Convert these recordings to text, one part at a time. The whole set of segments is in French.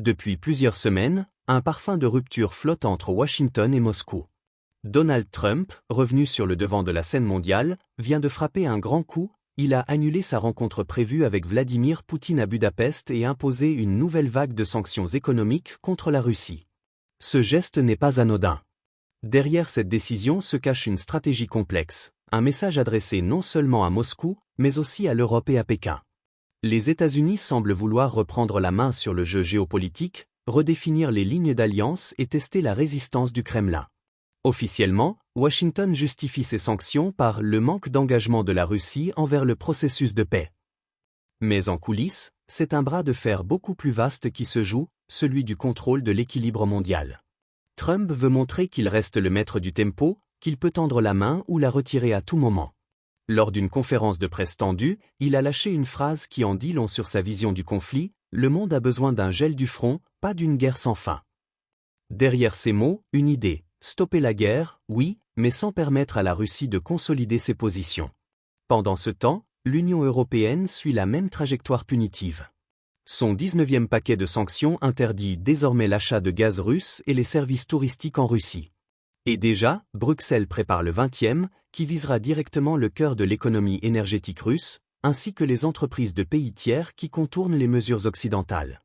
Depuis plusieurs semaines, un parfum de rupture flotte entre Washington et Moscou. Donald Trump, revenu sur le devant de la scène mondiale, vient de frapper un grand coup. Il a annulé sa rencontre prévue avec Vladimir Poutine à Budapest et imposé une nouvelle vague de sanctions économiques contre la Russie. Ce geste n'est pas anodin. Derrière cette décision se cache une stratégie complexe, un message adressé non seulement à Moscou, mais aussi à l'Europe et à Pékin. Les États-Unis semblent vouloir reprendre la main sur le jeu géopolitique, redéfinir les lignes d'alliance et tester la résistance du Kremlin. Officiellement, Washington justifie ces sanctions par le manque d'engagement de la Russie envers le processus de paix. Mais en coulisses, c'est un bras de fer beaucoup plus vaste qui se joue, celui du contrôle de l'équilibre mondial. Trump veut montrer qu'il reste le maître du tempo, qu'il peut tendre la main ou la retirer à tout moment. Lors d'une conférence de presse tendue, il a lâché une phrase qui en dit long sur sa vision du conflit: « Le monde a besoin d'un gel du front, pas d'une guerre sans fin ». Derrière ces mots, une idée: stopper la guerre, oui, mais sans permettre à la Russie de consolider ses positions. Pendant ce temps, l'Union européenne suit la même trajectoire punitive. Son 19e paquet de sanctions interdit désormais l'achat de gaz russe et les services touristiques en Russie. Et déjà, Bruxelles prépare le 20e, qui visera directement le cœur de l'économie énergétique russe, ainsi que les entreprises de pays tiers qui contournent les mesures occidentales.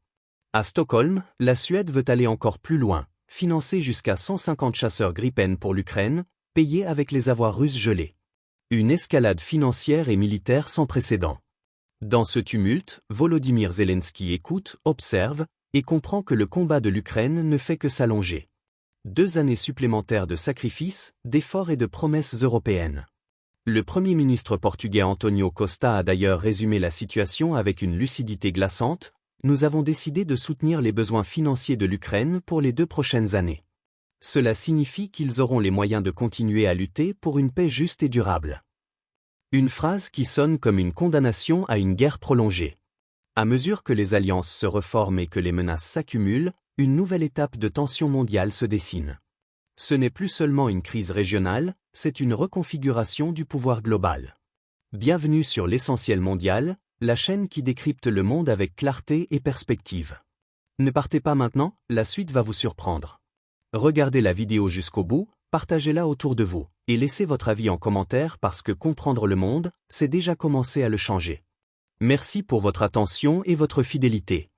À Stockholm, la Suède veut aller encore plus loin, financer jusqu'à 150 chasseurs Gripen pour l'Ukraine, payés avec les avoirs russes gelés. Une escalade financière et militaire sans précédent. Dans ce tumulte, Volodymyr Zelensky écoute, observe, et comprend que le combat de l'Ukraine ne fait que s'allonger. 2 années supplémentaires de sacrifices, d'efforts et de promesses européennes. Le Premier ministre portugais António Costa a d'ailleurs résumé la situation avec une lucidité glaçante: « Nous avons décidé de soutenir les besoins financiers de l'Ukraine pour les 2 prochaines années. Cela signifie qu'ils auront les moyens de continuer à lutter pour une paix juste et durable. » Une phrase qui sonne comme une condamnation à une guerre prolongée. À mesure que les alliances se reforment et que les menaces s'accumulent, une nouvelle étape de tension mondiale se dessine. Ce n'est plus seulement une crise régionale, c'est une reconfiguration du pouvoir global. Bienvenue sur l'Essentiel Mondial, la chaîne qui décrypte le monde avec clarté et perspective. Ne partez pas maintenant, la suite va vous surprendre. Regardez la vidéo jusqu'au bout, partagez-la autour de vous, et laissez votre avis en commentaire parce que comprendre le monde, c'est déjà commencer à le changer. Merci pour votre attention et votre fidélité.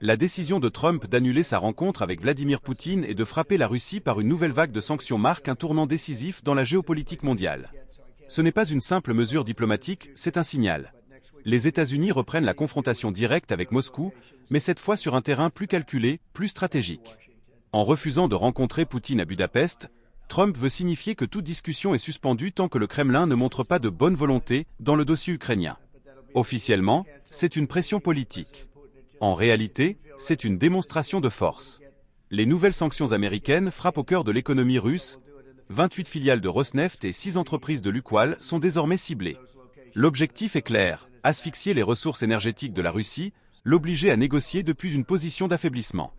La décision de Trump d'annuler sa rencontre avec Vladimir Poutine et de frapper la Russie par une nouvelle vague de sanctions marque un tournant décisif dans la géopolitique mondiale. Ce n'est pas une simple mesure diplomatique, c'est un signal. Les États-Unis reprennent la confrontation directe avec Moscou, mais cette fois sur un terrain plus calculé, plus stratégique. En refusant de rencontrer Poutine à Budapest, Trump veut signifier que toute discussion est suspendue tant que le Kremlin ne montre pas de bonne volonté dans le dossier ukrainien. Officiellement, c'est une pression politique. En réalité, c'est une démonstration de force. Les nouvelles sanctions américaines frappent au cœur de l'économie russe. 28 filiales de Rosneft et 6 entreprises de Lukoil sont désormais ciblées. L'objectif est clair: asphyxier les ressources énergétiques de la Russie, l'obliger à négocier depuis une position d'affaiblissement.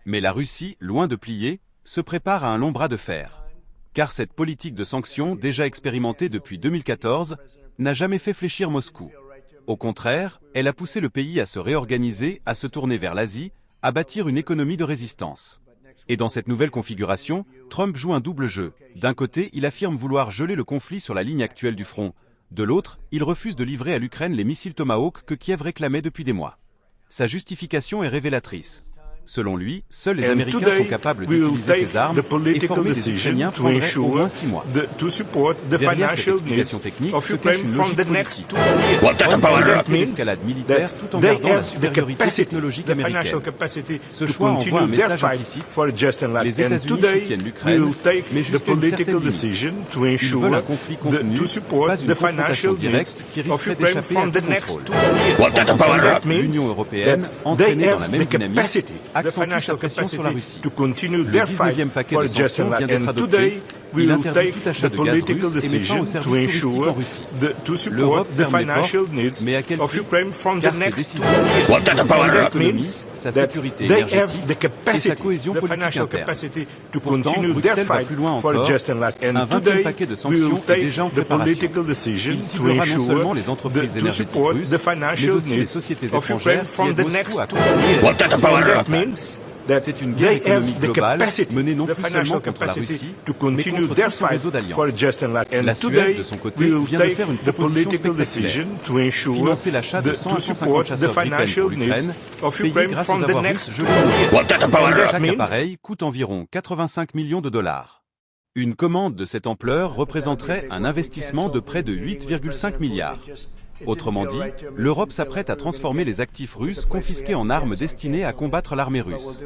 Mais la Russie, loin de plier, se prépare à un long bras de fer. Car cette politique de sanctions, déjà expérimentée depuis 2014, n'a jamais fait fléchir Moscou. Au contraire, elle a poussé le pays à se réorganiser, à se tourner vers l'Asie, à bâtir une économie de résistance. Et dans cette nouvelle configuration, Trump joue un double jeu. D'un côté, il affirme vouloir geler le conflit sur la ligne actuelle du front. De l'autre, il refuse de livrer à l'Ukraine les missiles Tomahawk que Kiev réclamait depuis des mois. Sa justification est révélatrice. Selon lui, seuls les Américains sont capables d'utiliser ces armes et former des Ukrainiens prendrait au moins 6 mois. Derrière cette explication technique se cache une logique politique. L'escalade militaire tout en gardant la supériorité technologique américaine. Ce choix envoie un message implicite. Les États-Unis soutiennent l'Ukraine, mais jusqu'à une certaine limite. Ils veulent un conflit contenu, pas une confrontation directe qui risquerait d'échapper à tout contrôle. L'Union européenne, entraînée dans la même dynamique, accentue sa pression sur la Russie. Le 19e paquet de sanctions vient d'être adopté. Il interdit tout achat de gaz russe et met fin au service touristique en Russie. L'Europe ferme les portes, mais à quel prix? Car ces décisions affectent son économie, sa sécurité énergétique et sa cohésion politique interne. Pourtant, Bruxelles va plus loin encore. Un 20e paquet de sanctions est déjà en préparation. Il ciblera non seulement les entreprises énergétiques russes, mais aussi les sociétés étrangères qui aident Moscou à contrôler les C'est une guerre économique globale menée non plus seulement contre la Russie, mais contre tout son réseau d'alliances. La Suède, de son côté, vient de faire une proposition spectaculaire. Financer l'achat de 150 chasseurs Gripen pour l'Ukraine, payés grâce aux avoirs russes gelés. Chaque appareil coûte environ 85 millions de dollars. Une commande de cette ampleur représenterait un investissement de près de 8,5 milliards. Autrement dit, l'Europe s'apprête à transformer les actifs russes confisqués en armes destinées à combattre l'armée russe.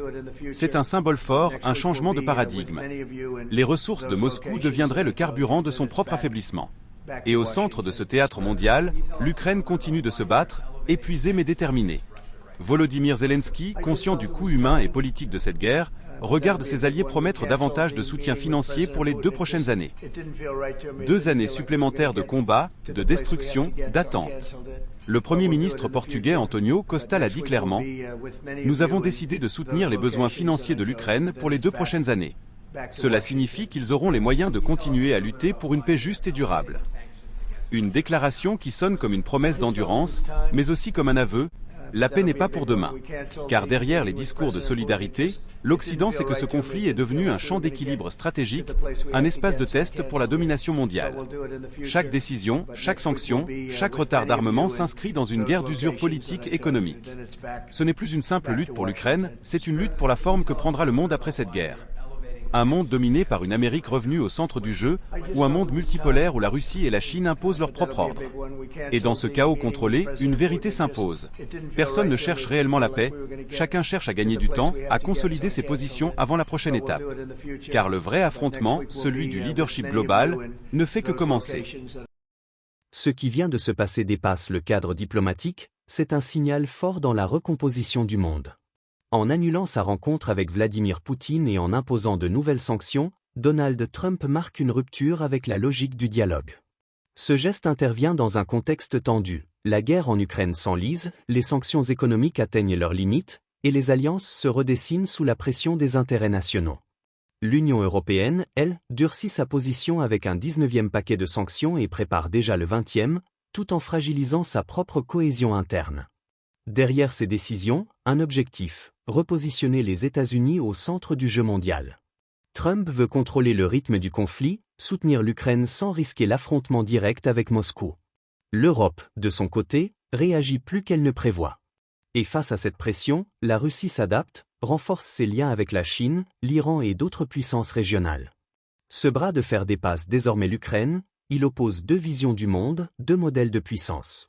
C'est un symbole fort, un changement de paradigme. Les ressources de Moscou deviendraient le carburant de son propre affaiblissement. Et au centre de ce théâtre mondial, l'Ukraine continue de se battre, épuisée mais déterminée. Volodymyr Zelensky, conscient du coût humain et politique de cette guerre, regarde ses alliés promettre davantage de soutien financier pour les 2 prochaines années. 2 années supplémentaires de combat, de destruction, d'attente. Le Premier ministre portugais António Costa l'a dit clairement, « Nous avons décidé de soutenir les besoins financiers de l'Ukraine pour les 2 prochaines années. Cela signifie qu'ils auront les moyens de continuer à lutter pour une paix juste et durable. » Une déclaration qui sonne comme une promesse d'endurance, mais aussi comme un aveu. La paix n'est pas pour demain. Car derrière les discours de solidarité, l'Occident sait que ce conflit est devenu un champ d'équilibre stratégique, un espace de test pour la domination mondiale. Chaque décision, chaque sanction, chaque retard d'armement s'inscrit dans une guerre d'usure politique et économique. Ce n'est plus une simple lutte pour l'Ukraine, c'est une lutte pour la forme que prendra le monde après cette guerre. Un monde dominé par une Amérique revenue au centre du jeu, ou un monde multipolaire où la Russie et la Chine imposent leur propre ordre. Et dans ce chaos contrôlé, une vérité s'impose. Personne ne cherche réellement la paix, chacun cherche à gagner du temps, à consolider ses positions avant la prochaine étape. Car le vrai affrontement, celui du leadership global, ne fait que commencer. Ce qui vient de se passer dépasse le cadre diplomatique, c'est un signal fort dans la recomposition du monde. En annulant sa rencontre avec Vladimir Poutine et en imposant de nouvelles sanctions, Donald Trump marque une rupture avec la logique du dialogue. Ce geste intervient dans un contexte tendu. La guerre en Ukraine s'enlise, les sanctions économiques atteignent leurs limites, et les alliances se redessinent sous la pression des intérêts nationaux. L'Union européenne, elle, durcit sa position avec un 19e paquet de sanctions et prépare déjà le 20e, tout en fragilisant sa propre cohésion interne. Derrière ces décisions, un objectif, repositionner les États-Unis au centre du jeu mondial. Trump veut contrôler le rythme du conflit, soutenir l'Ukraine sans risquer l'affrontement direct avec Moscou. L'Europe, de son côté, réagit plus qu'elle ne prévoit. Et face à cette pression, la Russie s'adapte, renforce ses liens avec la Chine, l'Iran et d'autres puissances régionales. Ce bras de fer dépasse désormais l'Ukraine, il oppose 2 visions du monde, 2 modèles de puissance.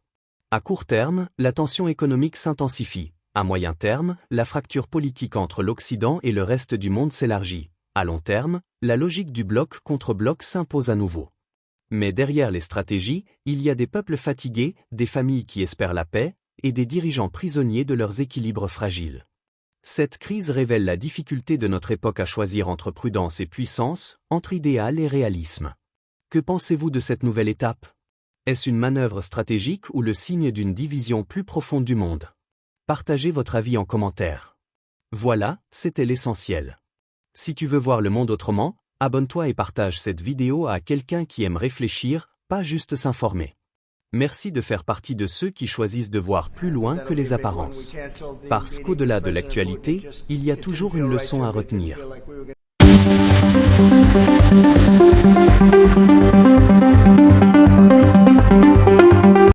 À court terme, la tension économique s'intensifie. À moyen terme, la fracture politique entre l'Occident et le reste du monde s'élargit. À long terme, la logique du bloc contre bloc s'impose à nouveau. Mais derrière les stratégies, il y a des peuples fatigués, des familles qui espèrent la paix, et des dirigeants prisonniers de leurs équilibres fragiles. Cette crise révèle la difficulté de notre époque à choisir entre prudence et puissance, entre idéal et réalisme. Que pensez-vous de cette nouvelle étape ? Est-ce une manœuvre stratégique ou le signe d'une division plus profonde du monde ? Partagez votre avis en commentaire. Voilà, c'était l'essentiel. Si tu veux voir le monde autrement, abonne-toi et partage cette vidéo à quelqu'un qui aime réfléchir, pas juste s'informer. Merci de faire partie de ceux qui choisissent de voir plus loin que les apparences. Parce qu'au-delà de l'actualité, il y a toujours une leçon à retenir.